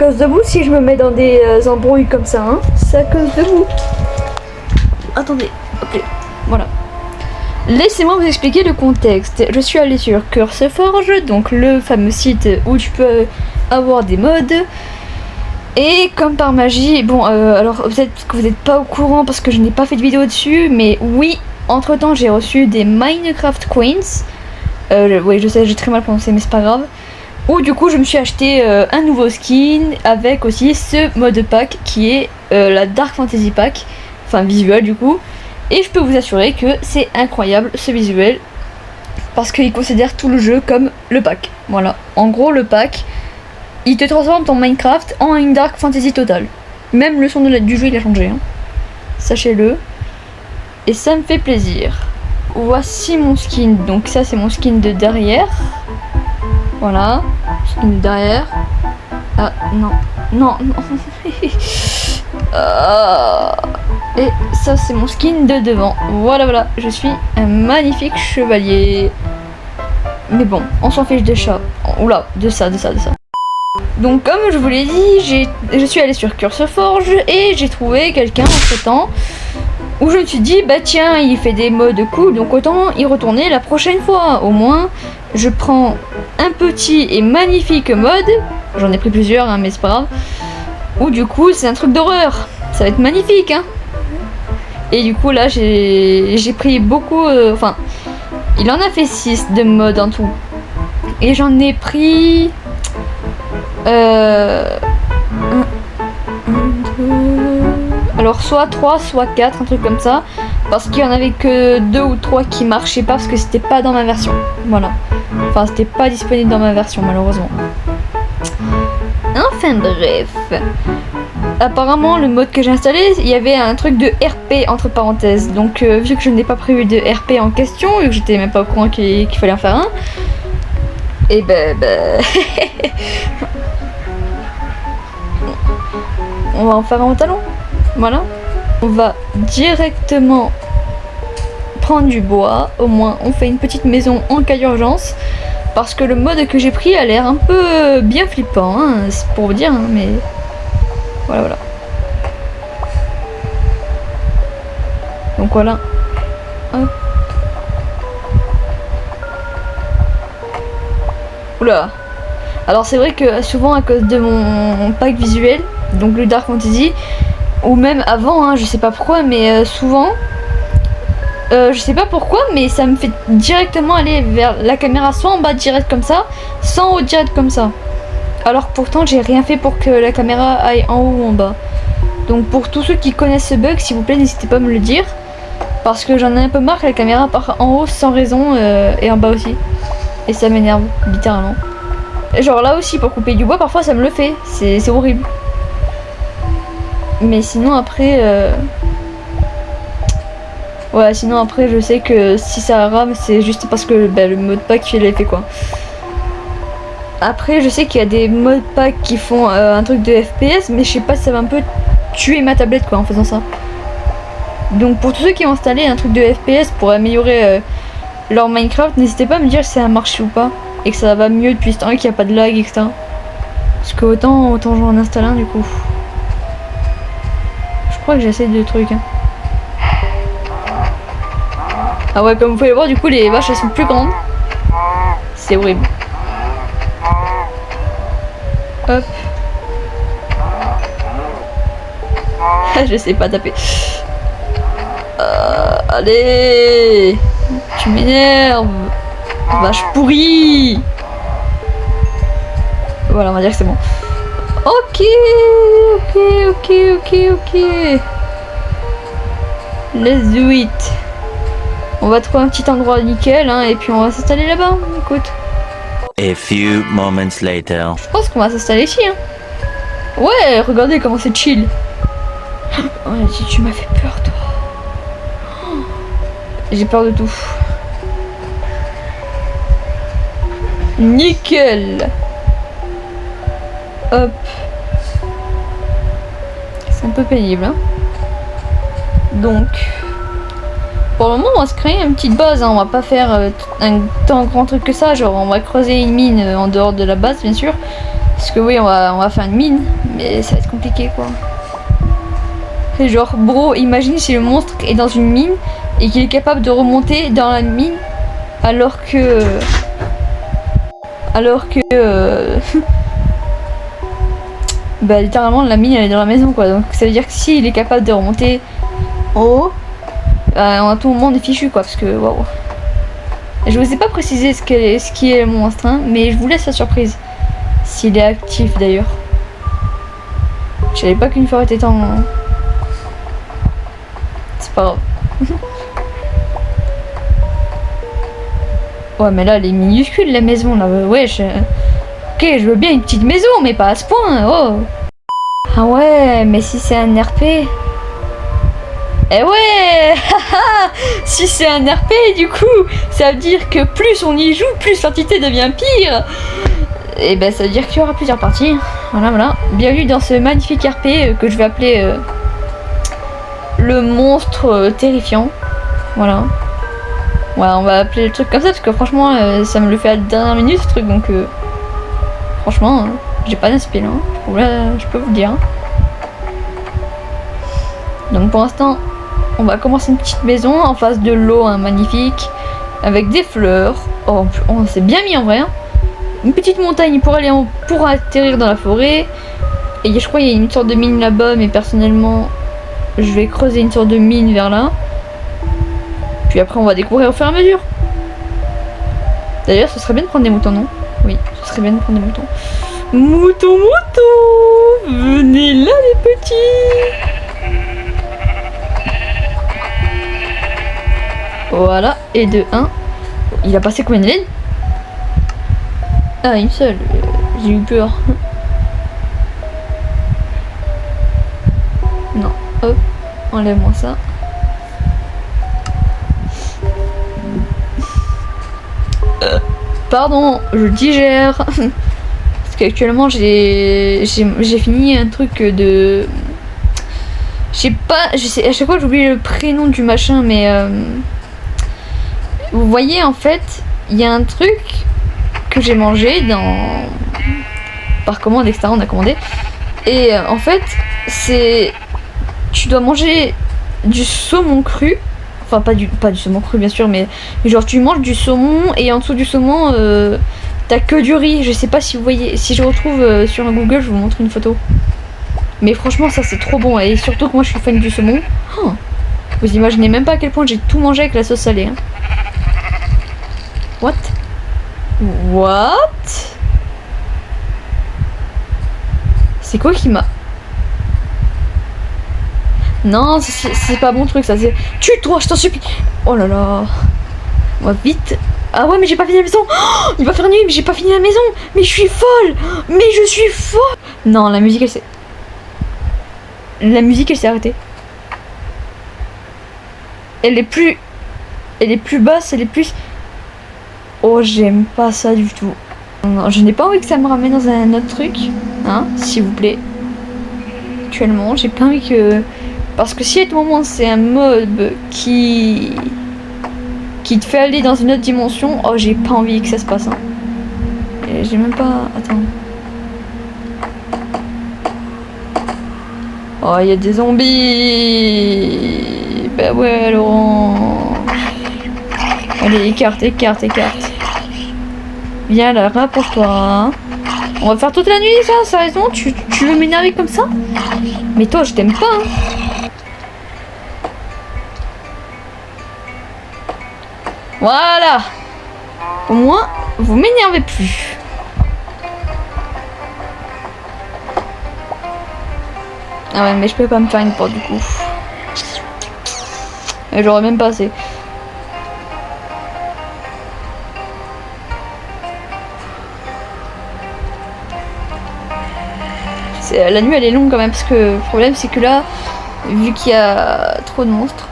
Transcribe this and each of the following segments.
cause de vous si je me mets dans des embrouilles comme ça, hein. C'est à cause de vous. Attendez, ok, voilà. Laissez-moi vous expliquer le contexte. Je suis allée sur CurseForge, donc le fameux site où tu peux avoir des mods. Et comme par magie, bon, alors peut-être que vous n'êtes pas au courant parce que je n'ai pas fait de vidéo dessus, mais oui, entre temps j'ai reçu des Minecraft Coins. Oui, je sais, j'ai très mal prononcé, mais c'est pas grave. Où du coup je me suis acheté un nouveau skin avec aussi ce mode pack qui est la Dark Fantasy Pack, enfin visuel du coup. Et je peux vous assurer que c'est incroyable ce visuel parce qu'il considère tout le jeu comme le pack. Voilà, en gros le pack, il te transforme ton Minecraft en une Dark Fantasy totale. Même le son du jeu il a changé, hein. Sachez-le. Et ça me fait plaisir. Voici mon skin, donc ça c'est mon skin de derrière. Voilà, skin de derrière. Ah non, non, non. Et ça c'est mon skin de devant. Voilà, voilà, je suis un magnifique chevalier. Mais bon, on s'en fiche des chats. Oula, de ça. Donc comme je vous l'ai dit, je suis allée sur CurseForge et j'ai trouvé quelqu'un entre temps où je me suis dit bah tiens, il fait des modes cool, donc autant y retourner la prochaine fois. Au moins je prends un petit et magnifique mode, j'en ai pris plusieurs hein, mais c'est pas grave, où du coup c'est un truc d'horreur, ça va être magnifique hein. Et du coup là j'ai pris beaucoup, enfin il en a fait 6 de modes en tout et j'en ai pris alors soit 3, soit 4, un truc comme ça. Parce qu'il y en avait que 2 ou 3 qui marchaient pas parce que c'était pas dans ma version. Voilà. Enfin c'était pas disponible dans ma version malheureusement. Enfin bref. Apparemment le mode que j'ai installé, il y avait un truc de RP entre parenthèses. Donc vu que je n'ai pas prévu de RP en question, vu que j'étais même pas au courant qu'il fallait en faire un. Et ben on va en faire un au talon. Voilà. On va directement prendre du bois. Au moins on fait une petite maison en cas d'urgence. Parce que le mode que j'ai pris a l'air un peu bien flippant, hein, c'est pour vous dire, hein, mais voilà, voilà. Donc voilà. Hop. Oula. Alors c'est vrai que souvent à cause de mon pack visuel, donc le Dark Fantasy, ou même avant, hein, je sais pas pourquoi, mais souvent, je sais pas pourquoi, mais ça me fait directement aller vers la caméra, soit en bas direct comme ça, soit en haut direct comme ça. Alors pourtant j'ai rien fait pour que la caméra aille en haut ou en bas. Donc pour tous ceux qui connaissent ce bug, s'il vous plaît, n'hésitez pas à me le dire. Parce que j'en ai un peu marre que la caméra part en haut sans raison et en bas aussi. Et ça m'énerve, littéralement. Genre là aussi, pour couper du bois, parfois ça me le fait. C'est horrible. Mais sinon après... Ouais, sinon après je sais que si ça rame, c'est juste parce que le mode pack il est fait quoi. Après je sais qu'il y a des modes pack qui font un truc de FPS, mais je sais pas si ça va un peu tuer ma tablette quoi en faisant ça. Donc pour tous ceux qui ont installé un truc de FPS pour améliorer leur Minecraft, n'hésitez pas à me dire si ça a marché ou pas. Et que ça va mieux depuis ce temps, qu'il n'y a pas de lag, etc. Parce que autant j'en installe un du coup. Je crois que j'ai assez de trucs. Hein. Ah ouais, comme vous pouvez le voir, du coup les vaches elles sont plus grandes. C'est horrible. Hop. Je sais pas taper. Allez, tu m'énerves. Vache pourrie. Voilà, on va dire que c'est bon. Ok. Let's do it. On va trouver un petit endroit nickel, hein, et puis on va s'installer là-bas. Écoute. A few moments later. Je pense qu'on va s'installer ici. Hein. Ouais, regardez comment c'est chill. Ouais, tu m'as fait peur, toi. J'ai peur de tout. Nickel. Hop. C'est un peu pénible, hein. Donc, pour le moment, on va se créer une petite base. Hein. On va pas faire un tant grand truc que ça. Genre, on va creuser une mine en dehors de la base, bien sûr. Parce que oui, on va faire une mine, mais ça va être compliqué quoi. C'est genre, bro, imagine si le monstre est dans une mine et qu'il est capable de remonter dans la mine alors que... bah littéralement la mine elle est dans la maison quoi. Donc ça veut dire que s'il est capable de remonter en haut, à tout moment on est fichu quoi, parce que waouh. Je vous ai pas précisé ce qui est le monstre, hein, mais je vous laisse la surprise. S'il est actif d'ailleurs. Je savais pas qu'une forêt était en... C'est pas grave. Ouais mais là elle est minuscule la maison là, ouais ok je veux bien une petite maison mais pas à ce point, oh. Ah ouais mais si c'est un RP... Eh ouais. Si c'est un RP du coup, ça veut dire que plus on y joue, plus l'entité devient pire. Et ben ça veut dire qu'il y aura plusieurs parties. Voilà. Bienvenue dans ce magnifique RP que je vais appeler le monstre terrifiant. Voilà. Voilà, on va appeler le truc comme ça parce que franchement ça me le fait à la dernière minute ce truc, donc franchement j'ai pas d'inspi là, je peux vous le dire. Donc pour l'instant on va commencer une petite maison en face de l'eau, hein, magnifique, avec des fleurs. Oh, on s'est bien mis en vrai, hein. Une petite montagne pour atterrir dans la forêt. Et je crois qu'il y a une sorte de mine là-bas, mais personnellement je vais creuser une sorte de mine vers là. Puis après on va découvrir au fur et à mesure. D'ailleurs ce serait bien de prendre des moutons, non? Oui, ce serait bien de prendre des moutons. Moutons, venez là les petits. Voilà, et de 1. Il a passé combien de laine? Ah, une seule. J'ai eu peur. Non, hop, enlève-moi ça. Pardon, je digère. Parce qu'actuellement j'ai fini un truc de... je sais, à chaque fois j'oublie le prénom du machin, mais vous voyez en fait, il y a un truc que j'ai mangé par commande, etc. On a commandé. Et en fait, tu dois manger du saumon cru. Enfin pas du saumon cru bien sûr, mais genre tu manges du saumon et en dessous du saumon t'as que du riz. Je sais pas si vous voyez, si je retrouve sur un Google je vous montre une photo. Mais franchement ça c'est trop bon, et surtout que moi je suis fan du saumon. Oh, vous imaginez même pas à quel point j'ai tout mangé avec la sauce salée, hein. What? C'est quoi qui m'a... Non, c'est pas bon truc ça, c'est... Tue-toi, je t'en supplie. Oh là là. On va vite. Ah ouais mais j'ai pas fini la maison. Oh, il va faire nuit mais j'ai pas fini la maison. Mais je suis folle. Non, la musique elle s'est... arrêtée. Elle est plus basse, elle est plus... Oh, j'aime pas ça du tout. Non, je n'ai pas envie que ça me ramène dans un autre truc, hein, s'il vous plaît. Actuellement, j'ai pas envie que... Parce que si à tout moment c'est un mob qui te fait aller dans une autre dimension, oh j'ai pas envie que ça se passe, hein. Et j'ai même pas... Attends. Oh, il y a des zombies. Bah ouais, Laurent. Allez, écarte. Viens là, rapproche-toi, hein. On va faire toute la nuit ça, sérieusement? Tu veux m'énerver comme ça? Mais toi, je t'aime pas, hein. Voilà. Au moins, vous m'énervez plus. Ah ouais, mais je peux pas me faire une porte du coup. Et j'aurais même pas assez. La nuit elle est longue quand même, parce que le problème c'est que là, vu qu'il y a trop de monstres.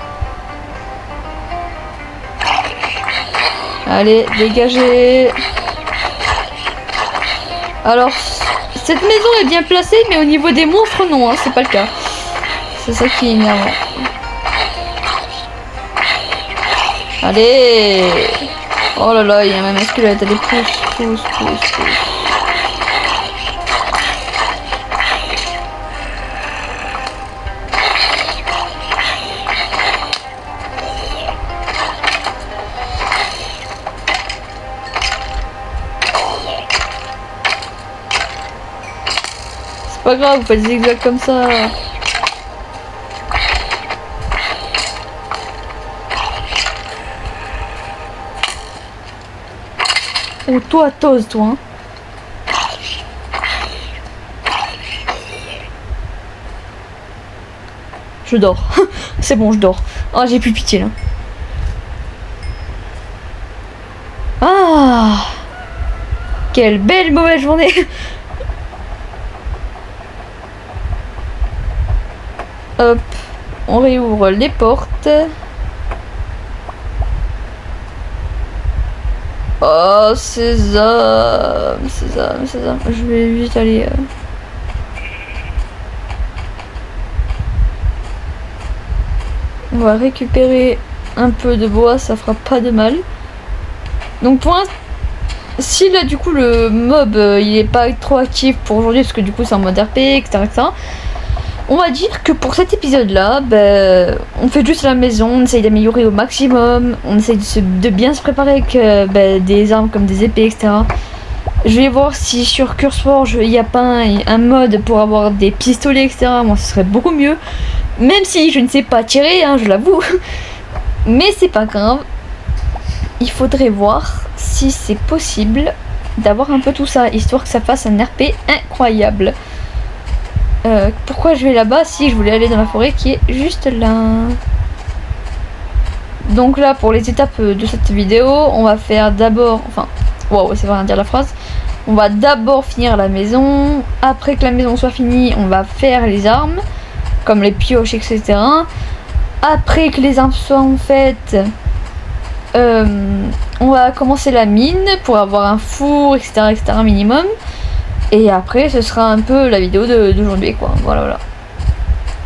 Allez, dégagez. Alors, cette maison est bien placée, mais au niveau des monstres, non, hein, c'est pas le cas. C'est ça qui est énervant. Allez. Oh là là, il y a même un squelette, allez, pousse. pas grave, vous faites des zigzags comme ça. Oh, toi, t'oses, toi. Hein. Je dors. C'est bon, je dors. Oh, j'ai plus pitié là. Ah, quelle belle mauvaise journée. Hop, on réouvre les portes. Oh, sésame, sésame, sésame. Je vais vite aller... On va récupérer un peu de bois, ça fera pas de mal. Donc pour l'instant, si là du coup le mob il est pas trop actif pour aujourd'hui parce que du coup c'est en mode RP, etc., etc. On va dire que pour cet épisode là, on fait juste la maison, on essaye d'améliorer au maximum, on essaye de bien se préparer avec des armes comme des épées, etc. Je vais voir si sur CurseForge il n'y a pas un mode pour avoir des pistolets, etc. Moi ce serait beaucoup mieux. Même si je ne sais pas tirer, hein, je l'avoue. Mais c'est pas grave. Il faudrait voir si c'est possible d'avoir un peu tout ça, histoire que ça fasse un RP incroyable. Pourquoi je vais là-bas si je voulais aller dans la forêt qui est juste là. Donc là, pour les étapes de cette vidéo, on va faire d'abord... Enfin, waouh, c'est vrai à dire la phrase. On va d'abord finir la maison. Après que la maison soit finie, on va faire les armes. Comme les pioches, etc. Après que les armes soient faites, on va commencer la mine pour avoir un four, etc., etc. minimum. Et après, ce sera un peu la vidéo d'aujourd'hui, quoi. Voilà, voilà.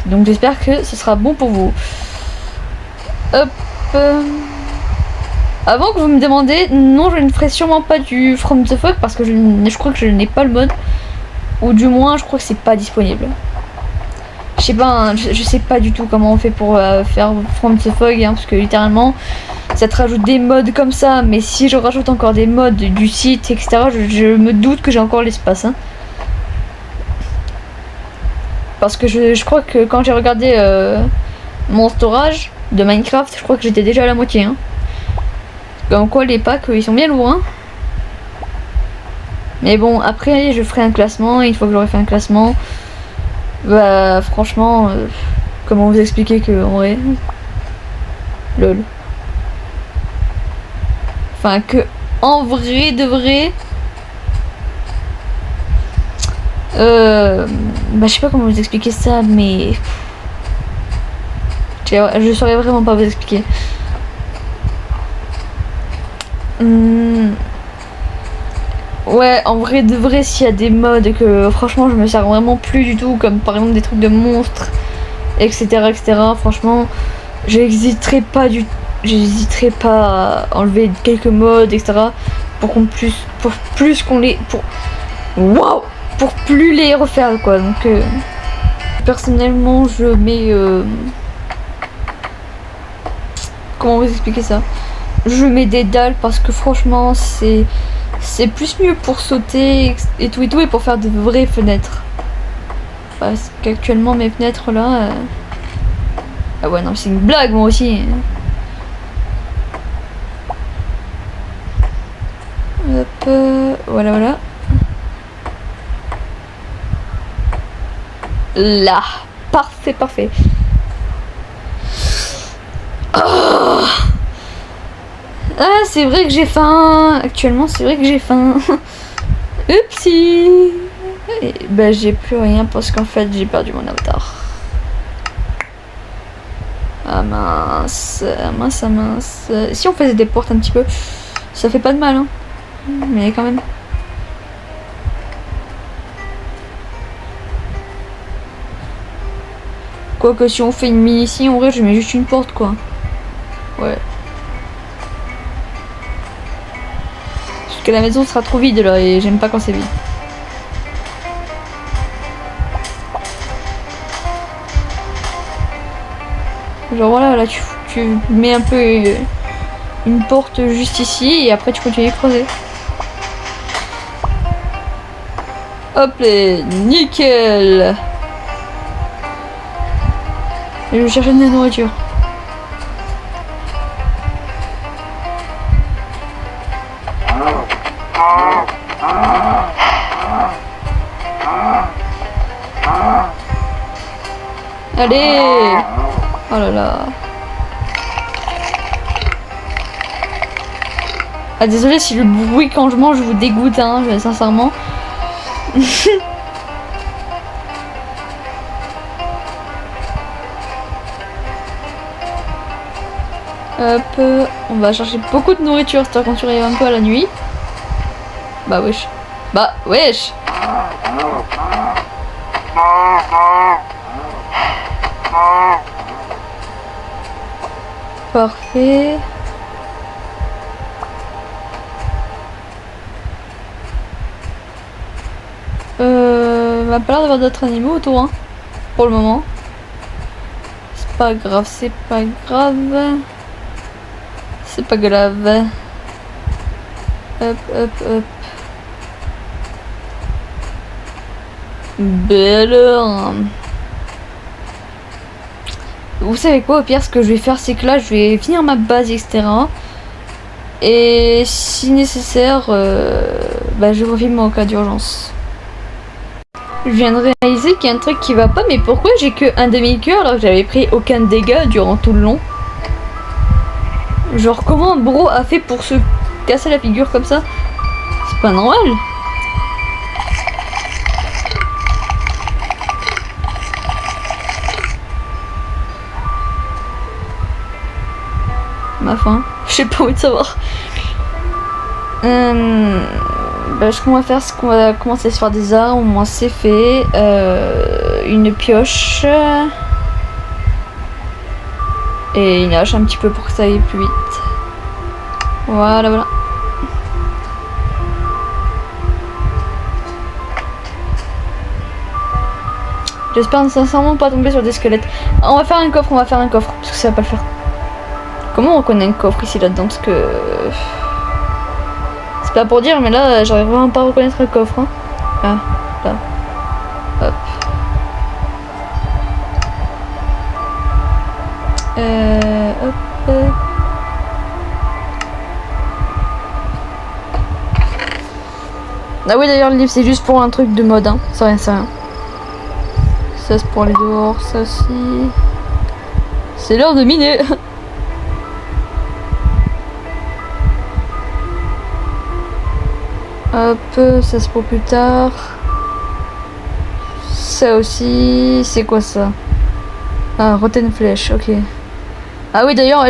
Donc j'espère que ce sera bon pour vous. Hop. Avant que vous me demandez, non, je ne ferai sûrement pas du From the Fog parce que je crois que je n'ai pas le mode. Ou du moins, je crois que c'est pas disponible. Je sais pas, hein, je sais pas du tout comment on fait pour faire From the Fog, hein, parce que littéralement ça te rajoute des mods comme ça, mais si je rajoute encore des mods du site, etc., je me doute que j'ai encore l'espace. Hein. Parce que je crois que quand j'ai regardé mon storage de Minecraft, je crois que j'étais déjà à la moitié. Hein. Comme quoi les packs ils sont bien lourds. Hein. Mais bon, après je ferai un classement, et une fois que j'aurai fait un classement... Bah franchement, comment vous expliquer que en vrai, lol. Enfin que en vrai de vrai, bah je sais pas comment vous expliquer ça, mais je saurais vraiment pas vous expliquer. Ouais, en vrai de vrai, s'il y a des modes que franchement je me sers vraiment plus du tout, comme par exemple des trucs de monstres, etc., etc. Franchement, j'hésiterai pas à enlever quelques modes, etc. pour plus les refaire, quoi. Donc personnellement, je mets comment vous expliquer ça? Je mets des dalles parce que franchement, c'est plus mieux pour sauter et tout, et pour faire de vraies fenêtres. Parce qu'actuellement mes fenêtres là... Ah ouais non, c'est une blague moi aussi. Hop, voilà, voilà. Là, parfait, parfait. Oh, ah, c'est vrai que j'ai faim. Actuellement, c'est vrai que j'ai faim. Oupsie. Et bah, j'ai plus rien parce qu'en fait, j'ai perdu mon avatar. Ah mince, ah mince, ah mince. Si on faisait des portes un petit peu, ça fait pas de mal, hein. Mais quand même. Quoique si on fait une mini ici, en vrai, je mets juste une porte, quoi. Ouais. Que la maison sera trop vide là et j'aime pas quand c'est vide. Genre voilà, là tu mets un peu une porte juste ici et après tu continues à creuser. Hop les nickel. Et je vais chercher de la nourriture. Allez. Oh là là. Ah désolé si le bruit quand je mange vous dégoûte hein, sincèrement. Hop, on va chercher beaucoup de nourriture, c'est-à-dire qu'on survive un peu à la nuit. Bah wesh. Bah wesh. Parfait. Va pas l'air d'avoir d'autres animaux autour hein, pour le moment. C'est pas grave, c'est pas grave. C'est pas grave. Hop, hop, hop. Belle. Vous savez quoi, au pire, ce que je vais faire, c'est que là, je vais finir ma base, etc. Et si nécessaire, bah, je refilme en cas d'urgence. Je viens de réaliser qu'il y a un truc qui va pas, mais pourquoi j'ai que un demi-cœur alors que j'avais pris aucun dégât durant tout le long? Genre, comment Bro a fait pour se casser la figure comme ça? C'est pas normal. Ma faim. J'ai pas envie de savoir. Bah, ce qu'on va faire, c'est qu'on va commencer à se faire des armes. Au moins, c'est fait. Une pioche. Et une hache un petit peu pour que ça aille plus vite. Voilà, voilà. J'espère sincèrement pas tomber sur des squelettes. On va faire un coffre, parce que ça va pas le faire. Comment on reconnaît un coffre ici là-dedans? Parce que... c'est pas pour dire, mais là, j'arrive vraiment pas à reconnaître un coffre. Hein. Ah, là. Hop. Hop. Ah oui, d'ailleurs, le livre, c'est juste pour un truc de mode. Hein. C'est rien, c'est rien. Ça, c'est pour les dehors, ça aussi. C'est l'heure de miner. Hop, ça c'est pour plus tard. Ça aussi, c'est quoi ça? Ah, rotten flèche, ok. Ah oui, d'ailleurs,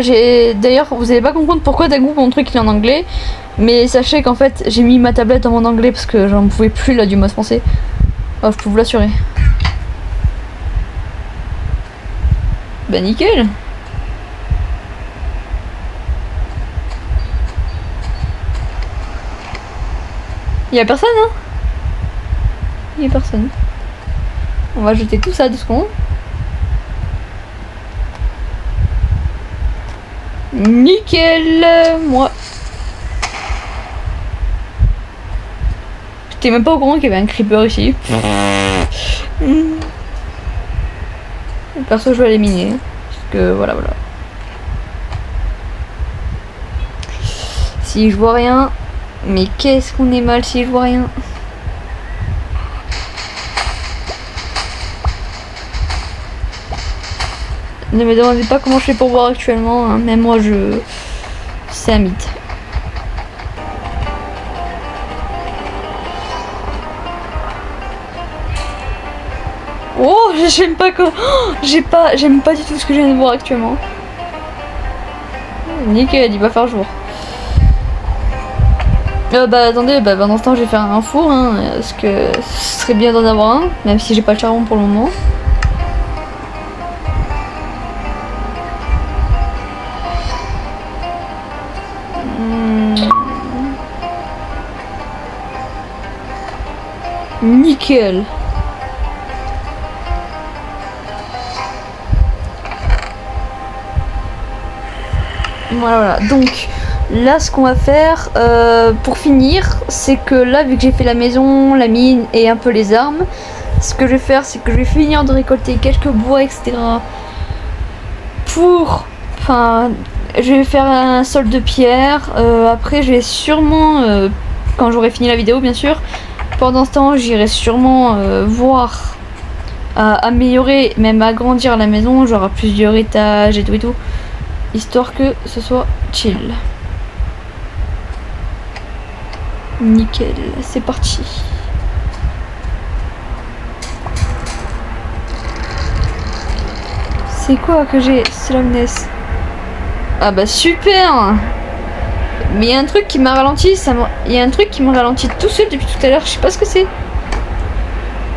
vous allez pas comprendre pourquoi d'un coup mon truc il est en anglais. Mais sachez qu'en fait, j'ai mis ma tablette en anglais parce que j'en pouvais plus là du mode français. Oh, je peux vous l'assurer. Bah nickel. Il y a personne, hein? Il y a personne. On va jeter tout ça 2 secondes. Nickel. Moi. J'étais même pas au courant qu'il y avait un creeper ici. Perso, je vais l'éliminer. Parce que voilà, voilà. Si je vois rien. Mais qu'est-ce qu'on est mal si je vois rien. Ne me demandez pas comment je fais pour voir actuellement, hein. Même moi c'est un mythe. Oh, j'aime pas quoi. Oh, j'aime pas du tout ce que je viens de voir actuellement. Nickel, il va faire jour. Bah attendez, bah pendant ce temps je vais faire un four, hein, parce que ce serait bien d'en avoir un, même si j'ai pas le charbon pour le moment. Nickel. Voilà, voilà, donc Là, ce qu'on va faire pour finir, c'est que là, vu que j'ai fait la maison, la mine et un peu les armes, ce que je vais faire, c'est que je vais finir de récolter quelques bois, etc. Enfin, je vais faire un sol de pierre. Après, je vais sûrement, quand j'aurai fini la vidéo, bien sûr, pendant ce temps, j'irai sûrement voir à améliorer, même agrandir la maison, genre à plusieurs étages et tout, histoire que ce soit chill. Nickel, c'est parti. C'est quoi que j'ai? Slowness. Ah bah super. Mais il y a un truc qui m'a ralenti, il y a un truc qui me ralentit tout seul depuis tout à l'heure, je sais pas ce que c'est.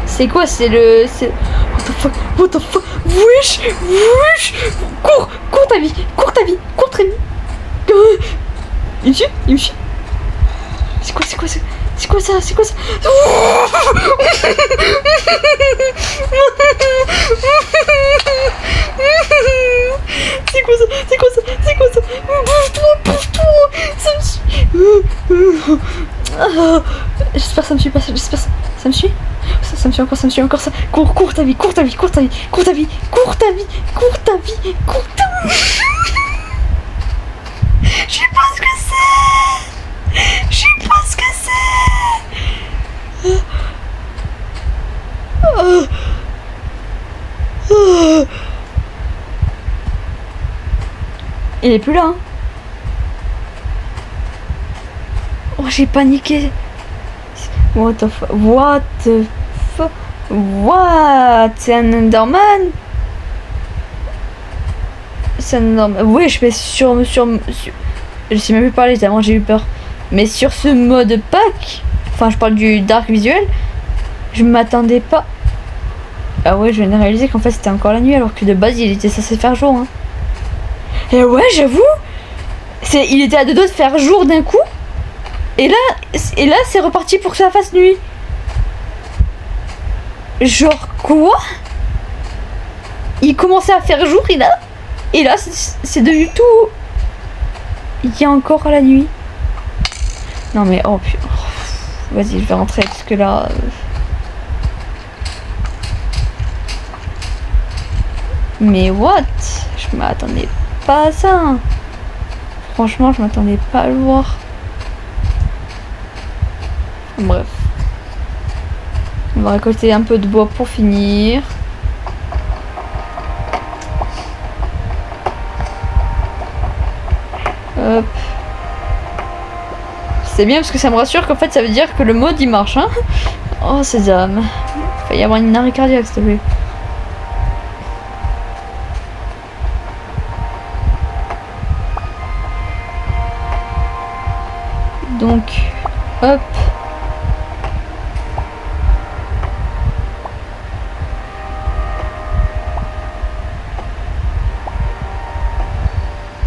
C'est quoi? C'est le... What the fuck? What the fuck? Wesh! Wesh! Cours! Cours ta vie! Cours ta vie! Cours très vite! Il me suit? Il me suit? C'est quoi? C'est quoi ça? C'est quoi ça? C'est quoi ça? C'est quoi ça? C'est quoi ça? C'est quoi ça? Bouge-toi! Bouge-toi! Ça me suit! J'espère que ça me suit pas. J'espère que ça me suit? Ça me suit encore, ça me suit encore, ça. Cours ta vie, cours ta vie, cours ta vie, cours ta vie, cours ta vie, cours ta vie, cours ta vie. Je sais pas ce que c'est. Je sais pas ce que c'est. Il est plus là, hein. Oh, j'ai paniqué. What the fuck? What the fuck? What? C'est un Enderman? C'est un Enderman. Oui, je fais sur... Je sais même plus parler tellement j'ai eu peur. Mais sur ce mode pack, enfin je parle du dark visuel, je m'attendais pas. Ah ouais, je viens de réaliser qu'en fait c'était encore la nuit alors que de base il était censé faire jour, hein. Et ouais, j'avoue, il était à deux doigts de faire jour d'un coup. Et là c'est reparti pour que ça fasse nuit. Genre quoi? Il commençait à faire jour et là c'est devenu tout. Il y a encore la nuit. Non mais oh putain. Vas-y, je vais rentrer parce que là. Mais what? Je m'attendais pas à ça. Franchement, je m'attendais pas à le voir. Bref. On va récolter un peu de bois pour finir. Hop. C'est bien parce que ça me rassure qu'en fait ça veut dire que le mode il marche, hein. Oh sésame. Il va y avoir une arrêt cardiaque s'il te plaît. Donc, hop.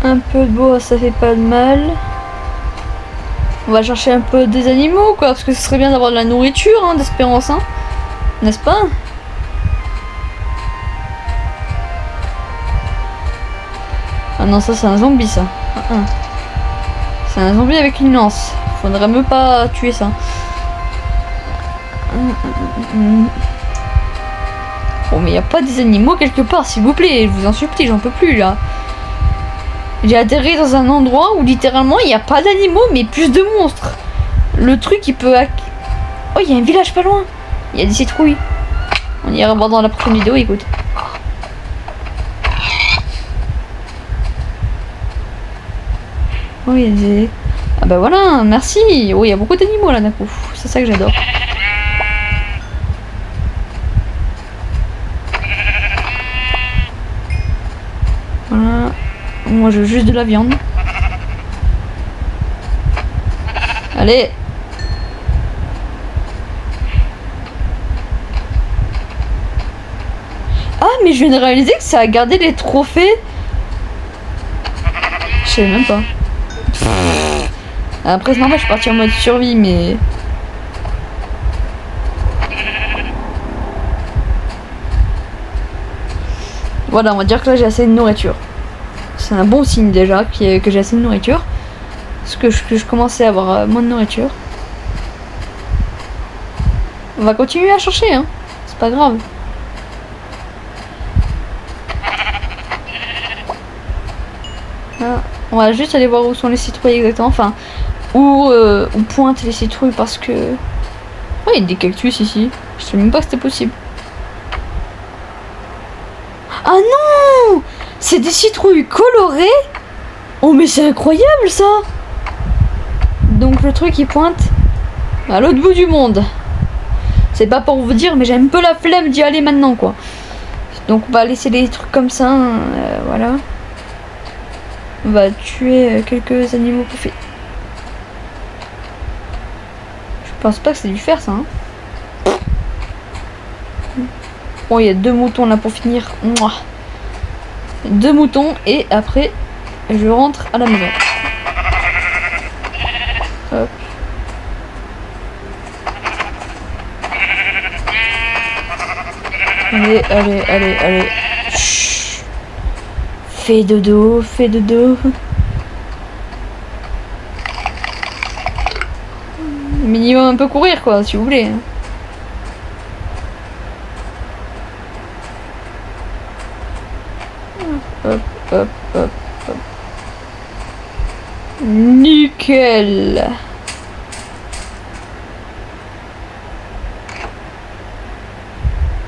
Un peu de bois, ça fait pas de mal. On va chercher un peu des animaux, quoi, parce que ce serait bien d'avoir de la nourriture, hein, d'espérance, hein. N'est-ce pas? Ah non, ça c'est un zombie, ça. C'est un zombie avec une lance. Faudrait même pas tuer ça. Bon, mais y a pas des animaux quelque part, s'il vous plaît, je vous en supplie, j'en peux plus là. J'ai atterri dans un endroit où littéralement il n'y a pas d'animaux mais plus de monstres. Le truc il peut... Oh, il y a un village pas loin. Il y a des citrouilles. On ira voir dans la prochaine vidéo, écoute. Oh, il y a des... Ah bah voilà, merci. Oh, il y a beaucoup d'animaux là d'un coup. C'est ça que j'adore. Voilà. Moi je veux juste de la viande. Allez. Ah mais je viens de réaliser que ça a gardé les trophées. Je savais même pas. Après c'est normal, je suis partie en mode survie mais... Voilà, on va dire que là j'ai assez de nourriture. C'est un bon signe déjà que j'ai assez de nourriture. Parce que je commençais à avoir moins de nourriture. On va continuer à chercher, hein. C'est pas grave. Ah, on va juste aller voir où sont les citrouilles exactement. Enfin, où pointent les citrouilles parce que... Oh, il y a des cactus ici. Je sais même pas que c'était possible. Ah non! C'est des citrouilles colorées? Oh mais c'est incroyable ça! Donc le truc il pointe à l'autre bout du monde. C'est pas pour vous dire mais j'ai un peu la flemme d'y aller maintenant quoi. Donc on va laisser les trucs comme ça, voilà. On va tuer quelques animaux pour faire. Je pense pas que c'est du fer ça. Hein. Bon il y a 2 moutons là pour finir. Mouah. 2 moutons et après je rentre à la maison. Hop. Allez, allez, allez, allez. Chut. Fais dodo, fais dodo. Minimum un peu courir quoi, si vous voulez. Hop, hop, hop, hop. Nickel.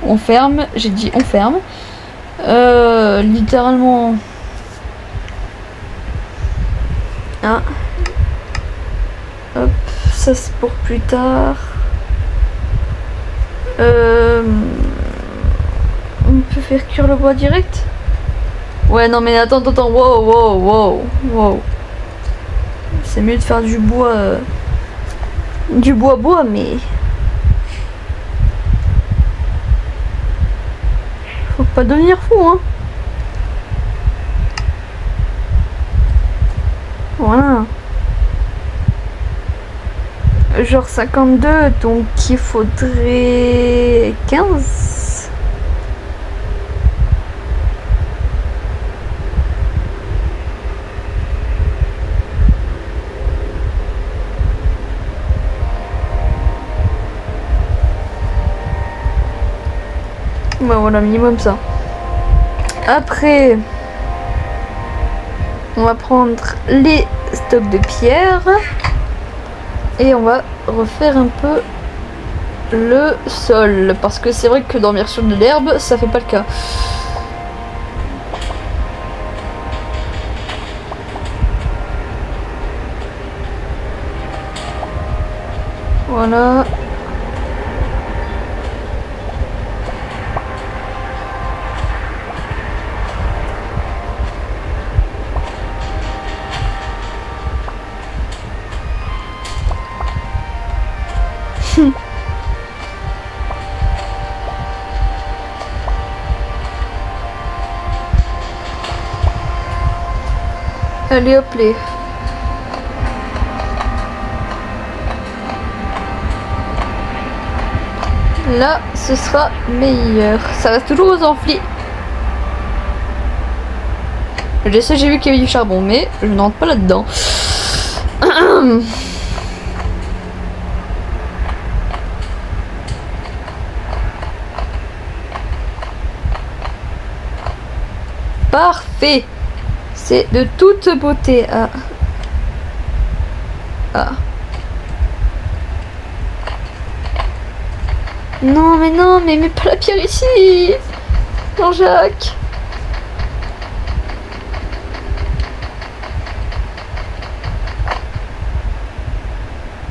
On ferme, j'ai dit on ferme. Littéralement. Ah. Hop, ça c'est pour plus tard. On peut faire cuire le bois direct? Ouais, non mais attends, wow. C'est mieux de faire du bois. Du bois, mais... Faut pas devenir fou, hein. Voilà. Genre 52, donc il faudrait 15. Bah voilà, minimum ça. Après, on va prendre les stocks de pierre et on va refaire un peu le sol parce que c'est vrai que dormir sur de l'herbe, ça fait pas le cas. Voilà. Allez hop les. Là, ce sera meilleur. Ça reste toujours aux amplis. Je sais, j'ai vu qu'il y avait du charbon, mais je n'entre pas là-dedans. Parfait. C'est de toute beauté. Ah. Ah. Non, mais mets pas la pierre ici. Jean-Jacques.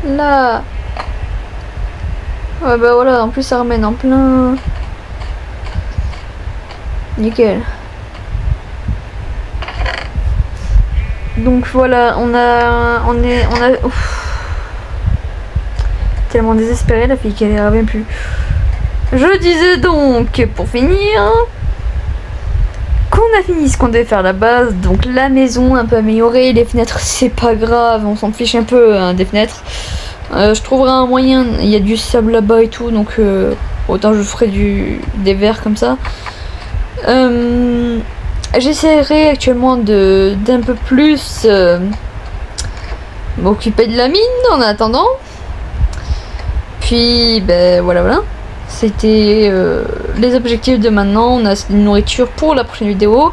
Là. Ouais, bah voilà, en plus ça ramène en plein. Nickel. Donc voilà, on a ouf. Tellement désespéré la fille qu'elle ira même plus. Je disais donc pour finir qu'on a fini ce qu'on devait faire à la base, donc la maison un peu améliorée, les fenêtres c'est pas grave, on s'en fiche un peu hein, des fenêtres. Je trouverai un moyen, il y a du sable là-bas et tout, donc autant je ferai des verres comme ça. J'essaierai actuellement d'un peu plus m'occuper de la mine en attendant. Puis ben voilà. C'était les objectifs de maintenant. On a une nourriture pour la prochaine vidéo,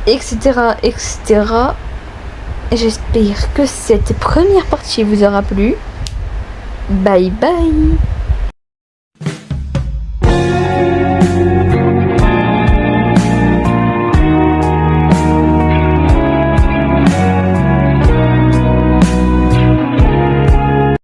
etc. etc. Et j'espère que cette première partie vous aura plu. Bye bye.